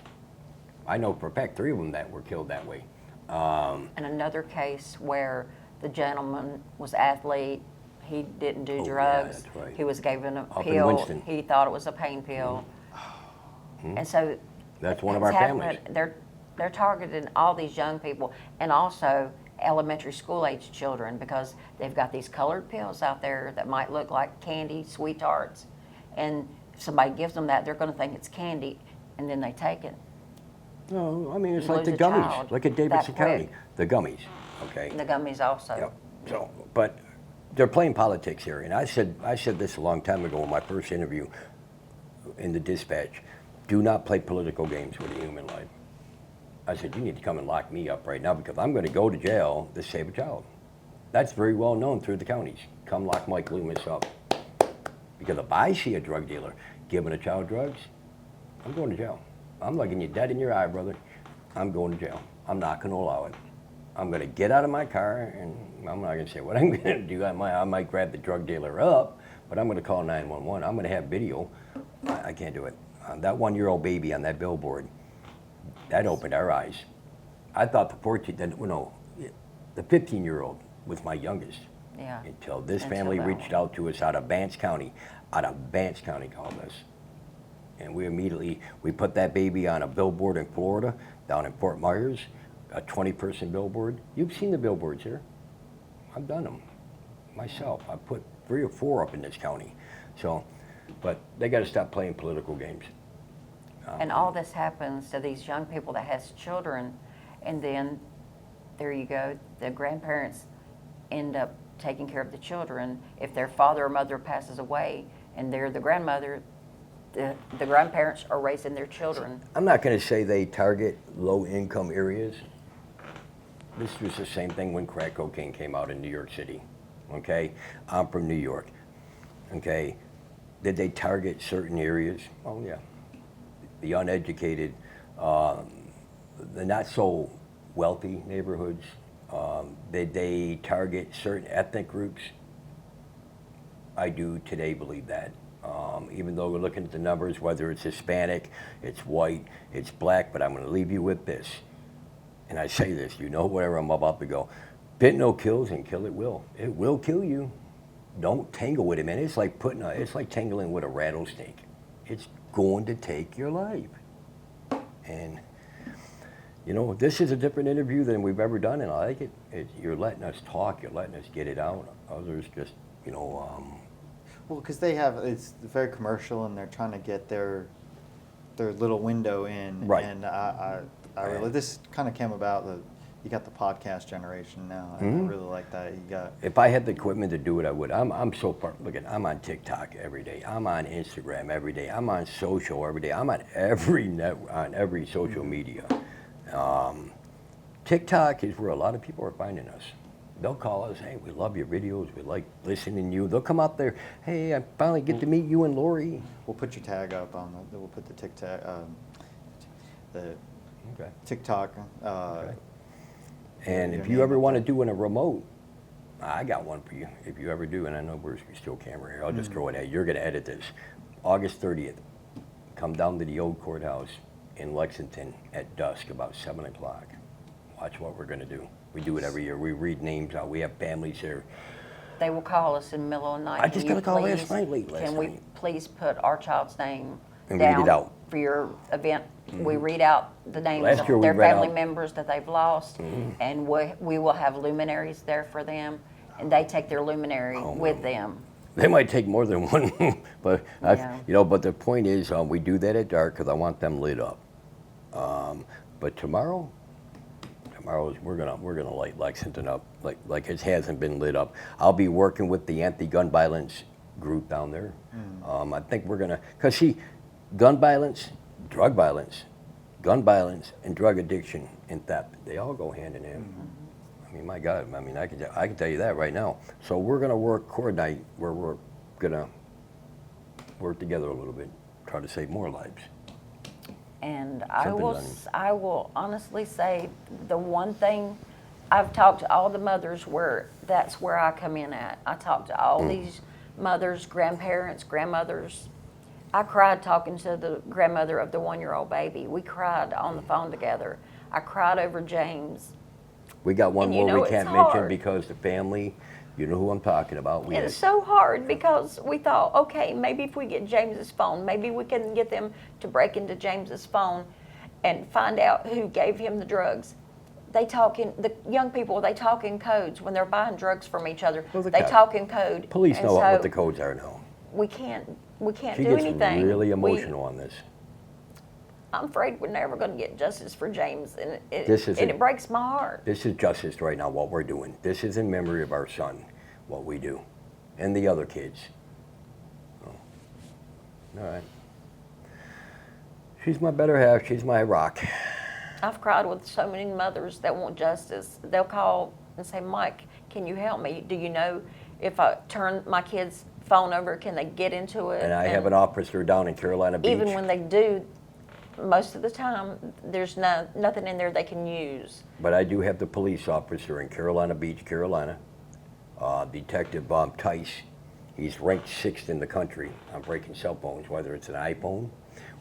I know for a fact 3 of them that were killed that way. And another case where the gentleman was athlete, he didn't do Oh, yeah, drugs. that's right. He was given a Up in pill. Winston. He thought it was a pain pill. And so That's one of it's our families. happening. They're targeting all these young people and also elementary school age children because they've got these colored pills out there that might look like candy, sweet tarts. And if somebody gives them that, they're going to think it's candy, and then they take it. No, I mean, it's You like the lose a gummies. child Look at Davidson that County. quick. The gummies, okay? And the gummies also. Yep. So, but they're playing politics here, and I said this a long time ago in my first interview in the Dispatch. Do not play political games with a human life. I said, you need to come and lock me up right now because I'm going to go to jail to save a child. That's very well known through the counties. Come lock Mike Loomis up. Because if I see a drug dealer giving a child drugs, I'm going to jail. I'm looking you dead in your eye, brother. I'm going to jail. I'm not going to allow it. I'm going to get out of my car, and I'm not going to say what I'm going to do. I might grab the drug dealer up, but I'm going to call 911. I'm going to have video. I can't do it. That 1-year-old baby on that billboard, that opened our eyes. I thought the 15-year-old was my youngest. Yeah. Until this Until family that reached one. out to us out of Vance County. Called us. And we put that baby on a billboard in Florida, down in Fort Myers, a 20-person billboard. You've seen the billboards here. I've done them myself. I put 3 or 4 up in this county. So, but they got to stop playing political games. And all this happens to these young people that has children, and then there you go, the grandparents end up taking care of the children. If their father or mother passes away and they're the grandmother, the grandparents are raising their children. I'm not going to say they target low-income areas, This was the same thing when crack cocaine came out in New York City. Okay, I'm from New York. Okay, did they target certain areas? Oh yeah, the uneducated, the not so wealthy neighborhoods. Did they target certain ethnic groups? I do today believe that. Even though we're looking at the numbers, whether it's Hispanic, it's white, it's black, but I'm going to leave you with this. And I say this, you know where I'm about to go. Bit no kills and kill it will. It will kill you. Don't tangle with it, man. It's like it's like tangling with a rattlesnake. It's going to take your life. And you know, this is a different interview than we've ever done, and I like it. You're letting us talk. You're letting us get it out. Others just, you know. Well, because it's very commercial, and they're trying to get their little window in. Right. And I really, this kind of came about you got the podcast generation now. I Mm-hmm. really like that. You got. If I had the equipment to do it, I would. I'm so far. Look at, I'm on TikTok every day. I'm on Instagram every day. I'm on social every day. I'm on every social media. TikTok is where a lot of people are finding us. They'll call us, hey, we love your videos, we like listening to you. They'll come out there, hey, I finally get to meet you and Lori. We'll put your tag up on we'll put the TikTok, Okay. TikTok. Okay. And your if you name ever up want to there. do in a remote, I got one for you. If you ever do, and I know we're still camera here, I'll just throw it at you. You're going to edit this. August 30th, come down to the old courthouse in Lexington at dusk, about 7 o'clock. Watch what we're going to do. We do it every year. We read names out. We have families there. They will call us in the middle of the night. I just Can got a you call please- last night, late last Can we night. please put our child's name And read down it out. for your event? We read out the names Last year of we their read family out- members that they've lost, and we will have luminaries there for them, and they take their luminary with them. They might take more than one, but Yeah. you know. But the point is, we do that at dark because I want them lit up. But tomorrow we're gonna light Lexington up like it hasn't been lit up. I'll be working with the anti-gun violence group down there. I think we're gonna, cause see, gun violence, drug violence, and drug addiction and theft, they all go hand in hand. I mean, my God, I mean, I can tell you that right now. So we're gonna coordinate where we're gonna work together a little bit, try to save more lives. And Something I will honestly say, the one thing, I've talked to all the mothers that's where I come in at. I talk to all these mothers, grandparents, grandmothers. I cried talking to the grandmother of the 1-year-old baby. We cried on the phone together. I cried over James. We got one And you more know we it's can't mention hard. because the family, you know who I'm talking about. We It's so hard because we thought, okay, maybe if we get James's phone, maybe we can get them to break into James's phone and find out who gave him the drugs. The young people, they talk in codes when they're buying drugs from each other. Well, the They code. talk in code. Police and know so what the codes are now. We can't She do gets anything. really emotional on this. I'm afraid we're never going to get justice for James, and This is it breaks my heart. This is justice right now, what we're doing. This is in memory of our son, what we do, and the other kids. Oh. All right. She's my better half. She's my rock. I've cried with so many mothers that want justice. They'll call and say, Mike, can you help me? Do you know if I turn my kid's phone over, can they get into it? And I have an officer down in Carolina Beach. Even when they do, most of the time, there's nothing in there they can use. But I do have the police officer in Carolina Beach, Carolina, Detective Tice. He's ranked 6th in the country on breaking cell phones, whether it's an iPhone,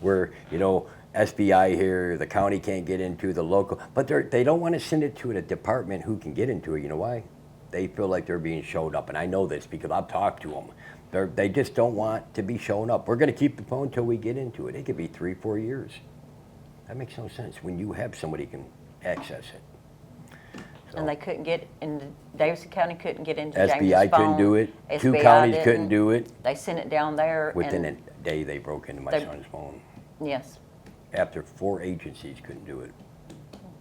where, you know, SBI here, the county can't get into, the local, but they don't want to send it to a department who can get into it. You know why? They feel like they're being shown up, and I know this because I've talked to them. They just don't want to be shown up. We're going to keep the phone until we get into it. It could be 3-4 years. That makes no sense when you have somebody who can access it. So, And they couldn't get in, Davidson County couldn't get into SBI James's phone. couldn't do it. 2 SBI counties couldn't didn't. do it. They sent it down there. Within and, a day, they broke into my They- son's phone. Yes. After 4 agencies couldn't do it.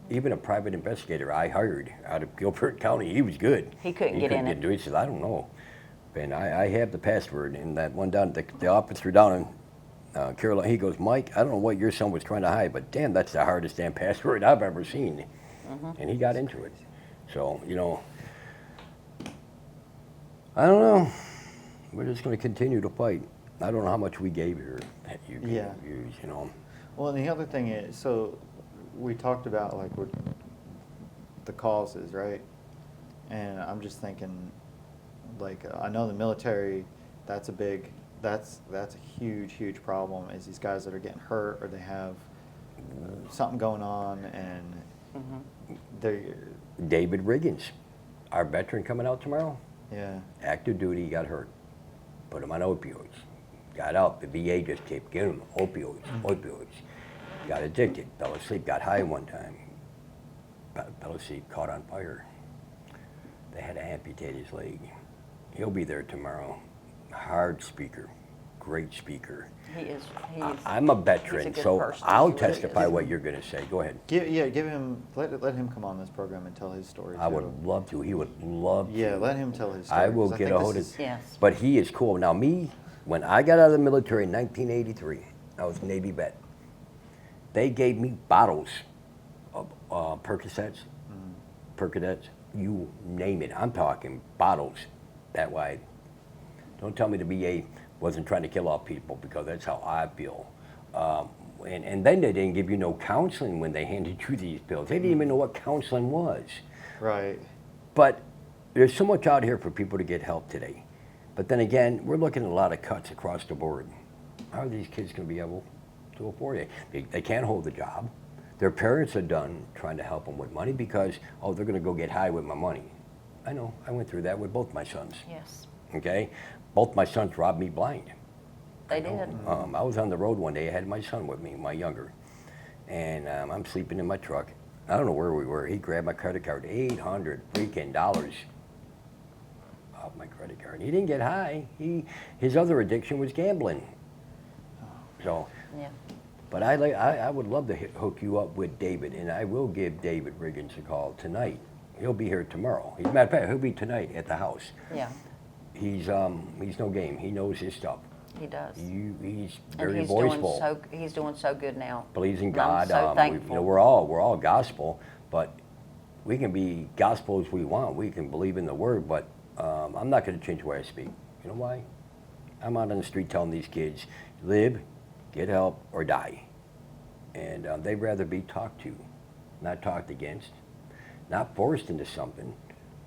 Even a private investigator I hired out of Gilbert County, he was good. He couldn't get in it. He said, I don't know. And I have the password, and that one down, the officer down in Carolina, he goes, Mike, I don't know what your son was trying to hide, but damn, that's the hardest damn password I've ever seen. And he got into it. So, I don't know. We're just going to continue to fight. I don't know how much we gave you that you can Yeah. use, Well, and the other thing is, so we talked about like what the causes, right? And I'm just thinking, like, I know the military, that's a huge problem, is these guys that are getting hurt or they have something going on and they're, David Riggins, our veteran coming out tomorrow, yeah, active duty, got hurt. Put him on opioids. Got out. The VA just kept giving him opioids. Got addicted. Fell asleep. Got high one time. Fell asleep. Caught on fire. They had to amputate his leg. He'll be there tomorrow. Hard speaker. Great speaker. He is. I'm a he's veteran, a good so person. I'll He really testify is. what you're going to say. Go ahead. give him, let him come on this program and tell his story. I too. would love to. He would love to. Yeah, let him tell his story. I will 'cause get think a this hold of is- Yes. But he is cool. Now me, when I got out of the military in 1983, I was a Navy vet. They gave me bottles of Percocets, Percocets, you name it. I'm talking bottles that wide. Don't tell me the VA wasn't trying to kill off people, because that's how I feel. And then they didn't give you no counseling when they handed you these pills. They didn't even know what counseling was. Right. But there's so much out here for people to get help today. But then again, we're looking at a lot of cuts across the board. How are these kids going to be able to afford it? They can't hold a job. Their parents are done trying to help them with money because, oh, they're going to go get high with my money. I know. I went through that with both my sons. Yes, Okay? Both my sons robbed me blind. they did. I was on the road one day. I had my son with me, my younger, and I'm sleeping in my truck. I don't know where we were. He grabbed my credit card, $800 freaking dollars off my credit card. He didn't get high. His other addiction was gambling. So, Yeah. but I would love to hook you up with David, and I will give David Riggins a call tonight. He'll be here tomorrow. As a matter of fact, he'll be tonight at the house. Yeah, He's no game. He knows his stuff. he does. He's And very he's voiceful. he's doing so good now. Believes in I'm God. so We, thankful. we're all gospel, but we can be gospel as we want. We can believe in the word, but I'm not going to change the way I speak. You know why? I'm out on the street telling these kids, live, get help, or die. And they'd rather be talked to, not talked against, not forced into something,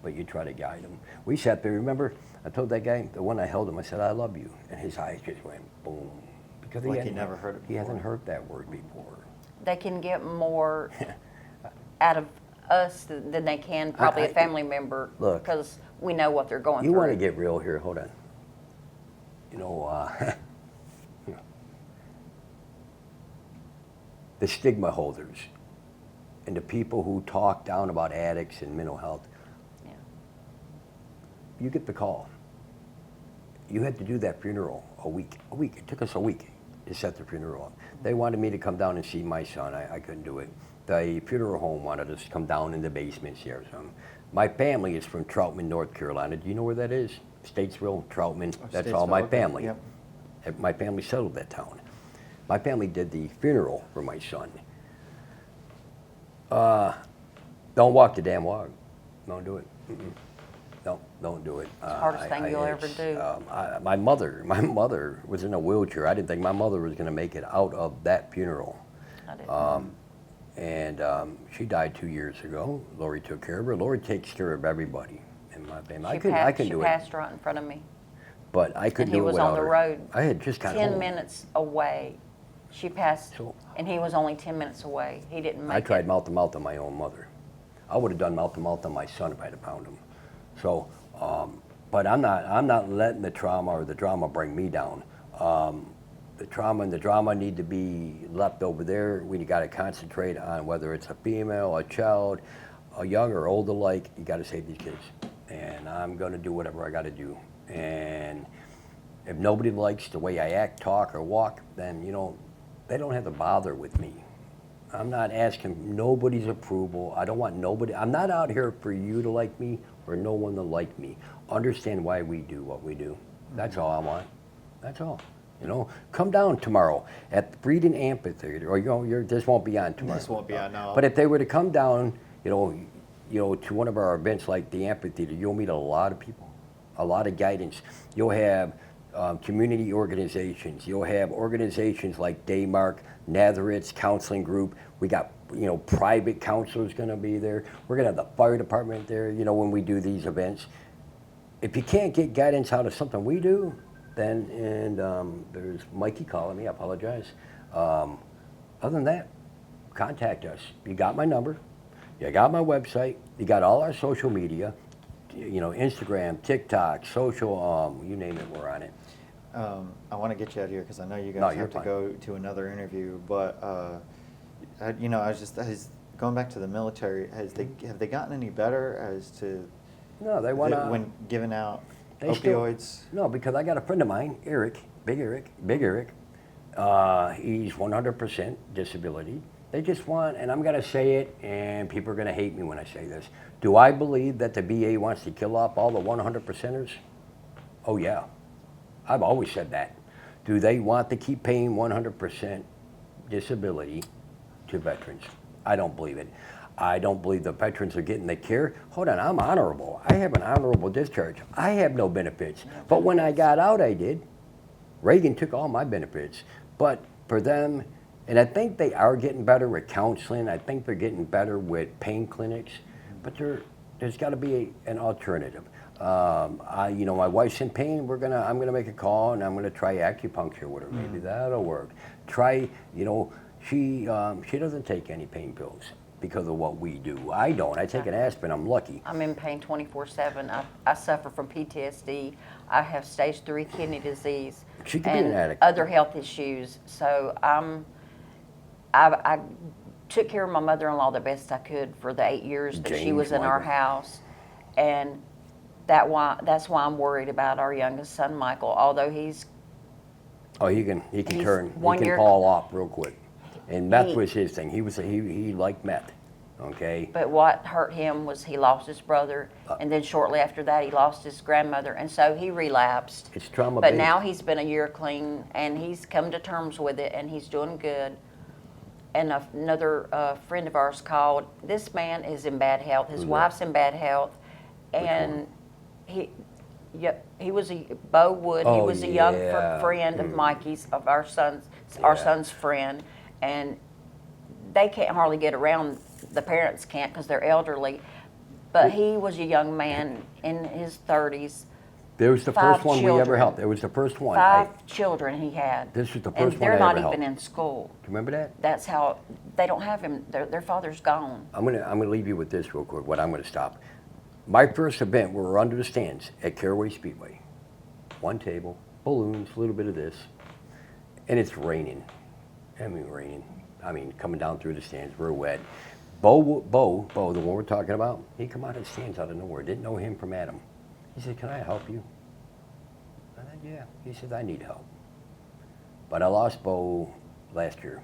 but you try to guide them. We sat there, remember, I told that guy, the one I held him, I said, I love you. And his eyes just went boom. Because Like he hadn't- never heard it He hasn't before. heard that word before. They can get more out of us than they can probably a family member, Look. because we know what they're going You through. want to get real here, hold on. You know, the stigma holders and the people who talk down about addicts and mental health, Yeah. you get the call. You had to do that funeral a week. It took us a week to set the funeral up. They wanted me to come down and see my son. I couldn't do it. The funeral home wanted us to come down in the basement, see our son. My family is from Troutman, North Carolina. Do you know where that is? Statesville, Troutman. That's all my Statesville, okay, family. yep. My family settled that town. My family did the funeral for my son. Don't walk the damn walk. Don't do it. Mm-mm. No, don't do it. It's the hardest thing you'll ever do. My mother was in a wheelchair. I didn't think my mother was going to make it out of that funeral. I didn't. And she died 2 years ago. Lori took care of her. Lori takes care of everybody in my family. I couldn't do she it, passed right in front of me. but I couldn't And he do it was without on the her. road I had just got 10 home. minutes away. She passed, So- and he was only 10 minutes away. He didn't make I tried it. mouth to mouth on my own mother. I would have done mouth to mouth on my son if I had found him. So, but I'm not letting the trauma or the drama bring me down. The trauma and the drama need to be left over there. We got to concentrate on whether it's a female, a child, a young or old alike. You got to save these kids, and I'm going to do whatever I got to do. And if nobody likes the way I act, talk, or walk, then they don't have to bother with me. I'm not asking nobody's approval. I don't want nobody. I'm not out here for you to like me or no one to like me. Understand why we do what we do. That's all I want. That's all. Come down tomorrow at the Breeden Amphitheater, or this won't be on tomorrow. This won't be on, no. But if they were to come down, to one of our events like the amphitheater, you'll meet a lot of people, a lot of guidance. You'll have community organizations. You'll have organizations like Daymark, Nazaret's Counseling Group. We got, private counselors going to be there. We're going to have the fire department there, when we do these events. If you can't get guidance out of something we do, then, there's Mikey calling me, I apologize. Other than that, contact us. You got my number. You got my website. You got all our social media. Instagram, TikTok, social, you name it, we're on it. I want to get you out of here because I know you No, guys you're have to fine. go to another interview. But I was going back to the military. Have they gotten any better as to No, they want to. when giving out They still- opioids? No, because I got a friend of mine, Eric, Big Eric. He's 100% disability. They just want, and I'm going to say it, and people are going to hate me when I say this. Do I believe that the VA wants to kill off all the 100%ers? Oh, yeah. I've always said that. Do they want to keep paying 100% disability to veterans? I don't believe it. I don't believe the veterans are getting the care. Hold on, I'm honorable. I have an honorable discharge. I have no benefits. But when I got out, I did. Reagan took all my benefits. But for them, and I think they are getting better with counseling. I think they're getting better with pain clinics. But there's got to be an alternative. My wife's in pain. I'm gonna make a call and I'm gonna try acupuncture with her. Maybe that'll work. She doesn't take any pain pills because of what we do. I don't. I take an aspirin. I'm lucky. I'm in pain 24/7. I suffer from PTSD. I have stage 3 kidney disease She could be an and addict. other health issues. So I took care of my mother-in-law the best I could for the 8 years that she James was in our Michael. house, and that's why I'm worried about our youngest son, Michael. Although he's Oh, he can He's turn. He 1 can year- fall off real quick. And meth He- was his thing. He liked meth. Okay. But what hurt him was he lost his brother, and then shortly after that, he lost his grandmother, and so he relapsed. It's trauma But based. now he's been a year clean, and he's come to terms with it, and he's doing good. And another friend of ours called. This man is in bad health. His Who's wife's in bad health, and he was Bo Wood. He Oh, was a young yeah. friend of Mikey's, of our son's Yeah. friend, and they can't hardly get around. The parents can't because they're elderly. But he was a young man in his 30s. There was the 5 first one we ever children. helped. It was the first one. 5 children he had. This was the And first one they're I not ever even helped. in school. Do you remember that? That's how they don't have him. Their father's gone. I'm gonna leave you with this real quick. I'm gonna stop. My first event, we were under the stands at Caraway Speedway. One table, balloons, a little bit of this, and it's raining. Raining. Coming down through the stands, we're wet. Bo, the one we're talking about, he come out of the stands out of nowhere. Didn't know him from Adam. He said, "Can I help you?" I said, "Yeah." He said, "I need help." But I lost Bo last year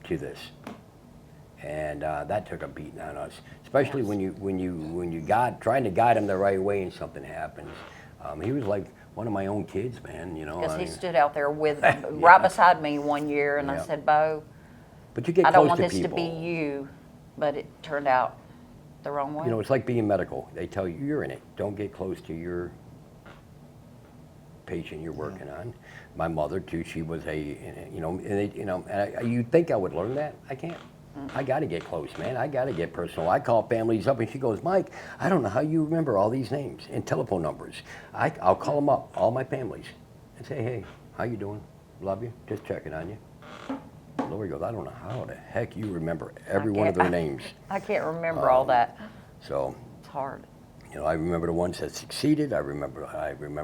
to this. And that took a beating on us, especially when you trying to guide him the right way and something happens. He was like one of my own kids, man. Because he stood out there with right beside me one year, and I Yeah. said, Bo, But you get I close don't want to this people. to be you. But it turned out the wrong way. It's like being medical. They tell you you're in it. Don't get close to your patient you're working on. My mother too. She was you'd think I would learn that. I can't. I got to get close, man. I got to get personal. I call families up, and she goes, "Mike, I don't know how you remember all these names and telephone numbers." I'll call them up, all my families, and say, "Hey, how you doing? Love you. Just checking on you." Lori goes, "I don't know how the heck you remember every one of their names." I can't remember all that. So, It's hard. I remember the ones that succeeded. I remember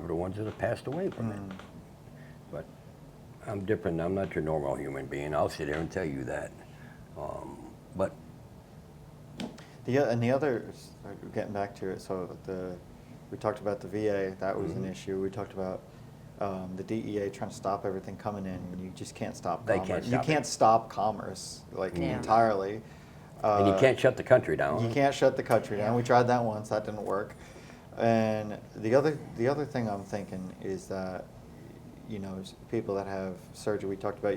the ones that have passed away from it. But I'm different. I'm not your normal human being. I'll sit here and tell you that. But The other, getting back to it, so we talked about the VA, that was an issue. We talked about the DEA trying to stop everything coming in. You just can't stop They commerce. can't You stop can't it. stop commerce, Yeah. entirely. and you can't shut the country down. You can't shut the country down. We tried that once, that didn't work. And the other thing I'm thinking is that, people that have surgery, we talked about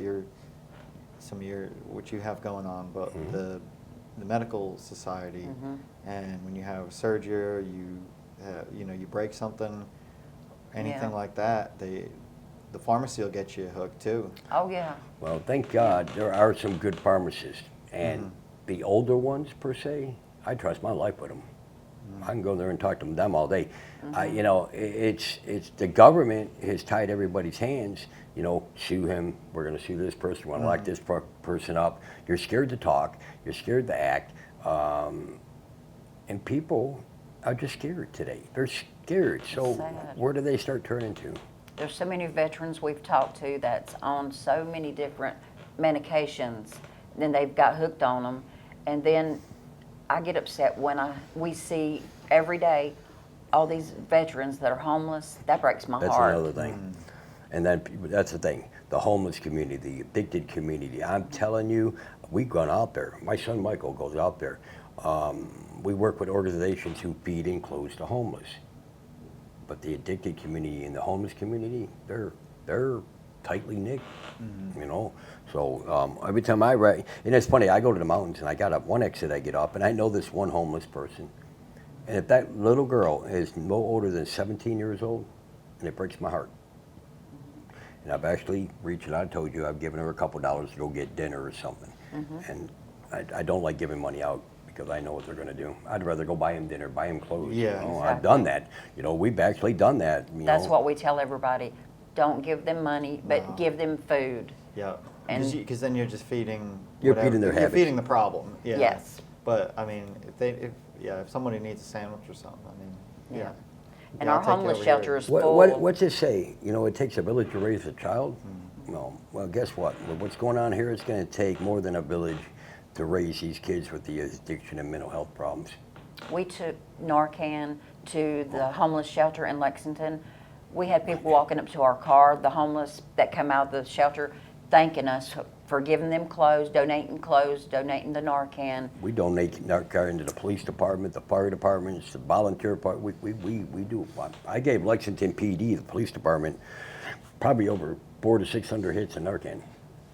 some of what you have going on, but the medical society, and when you have surgery, you break something, anything Yeah. like that, the pharmacy will get you hooked too. Oh, yeah. Well, thank God there are some good pharmacists, and Mm-hmm. the older ones per se, I trust my life with them. I can go there and talk to them all day. It's the government has tied everybody's hands. Sue him. We're going to sue this person. We're going to lock this person up. You're scared to talk. You're scared to act, and people are just scared today. They're scared. So sad. where do they start turning to? There's so many veterans we've talked to that's on so many different medications, then they've got hooked on them, and then I get upset when we see every day all these veterans that are homeless. That breaks my That's heart. another thing. And then that's the thing. The homeless community, the addicted community. I'm telling you, we've gone out there. My son Michael goes out there. We work with organizations who feed and clothe the homeless. But the addicted community and the homeless community, they're tightly knit. So every time I ride, and it's funny, I go to the mountains and I got up one exit, I get up, and I know this one homeless person. And if that little girl is no older than 17 years old, and it breaks my heart. And I've actually reached out, I told you, I've given her a couple dollars to go get dinner or something. And I don't like giving money out because I know what they're going to do. I'd rather go buy him dinner, buy him clothes. Yeah, I've done that. We've actually done that. That's what we tell everybody. Don't give them money, but No. give them food. Yeah, And- because then you're just feeding. You're feeding their You're habits. feeding the problem. Yeah. Yes. But I mean, if somebody needs a sandwich or something, I mean, Yeah. yeah. And Yeah, our I'll take you homeless over shelter here. is full. What's it say? It takes a village to raise a child? No. Well, guess what? With what's going on here, it's going to take more than a village to raise these kids with the addiction and mental health problems. We took Narcan to the homeless shelter in Lexington. We had people walking up to our car, the homeless that come out of the shelter, thanking us for giving them clothes, donating the Narcan. We donate Narcan to the police department, the fire departments, the volunteer part. We do. I gave Lexington PD, the police department, probably over 400 to 600 hits of Narcan.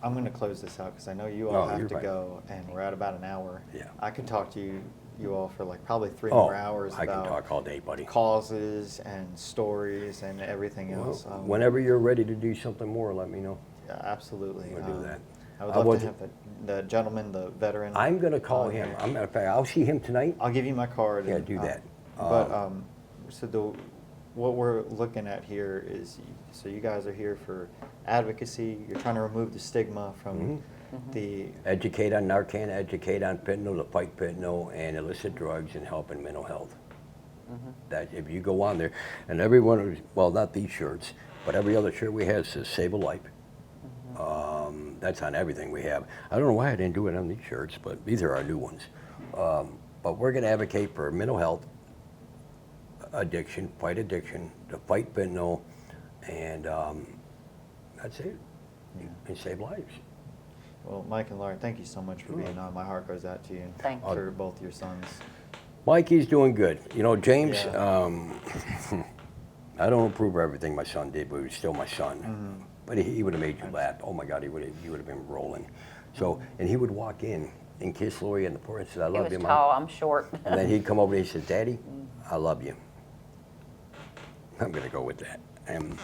I'm going to close this out because I know you all Oh, have you're to fine. go, and we're at about an hour. Yeah. I could talk to you all for like probably 3 more hours I can about talk all day, buddy. causes and stories and everything Well, else. whenever you're ready to do something more, let me know. Yeah, absolutely. We'll do that. I would I love would- to have the gentleman, the veteran. I'm going to call on him. here. Matter of fact, I'll see him tonight. I'll give you my card. Yeah, and, do that. So what we're looking at here is, so you guys are here for advocacy. You're trying to remove the stigma from the. Educate on Narcan, educate on fentanyl, to fight fentanyl and illicit drugs, and help in mental health. That if you go on there, and everyone, well, not these shirts, but every other shirt we have says "Save a Life." That's on everything we have. I don't know why I didn't do it on these shirts, but these are our new ones. But we're going to advocate for mental health, addiction, to fight fentanyl, and that's it. And save lives. Well, Mike and Lauren, thank you so much for being on. My heart goes out to you. Thank For both your sons. Mikey's doing good. James, Yeah. I don't approve of everything my son did, but he was still my son. But he would have made you laugh. Oh my God, you would have been rolling. So, and he would walk in and kiss Lori in the porch and say, "I He love was you, Mom." tall, I'm short. And then he'd come over and he said, "Daddy, I love you." I'm gonna go with that. And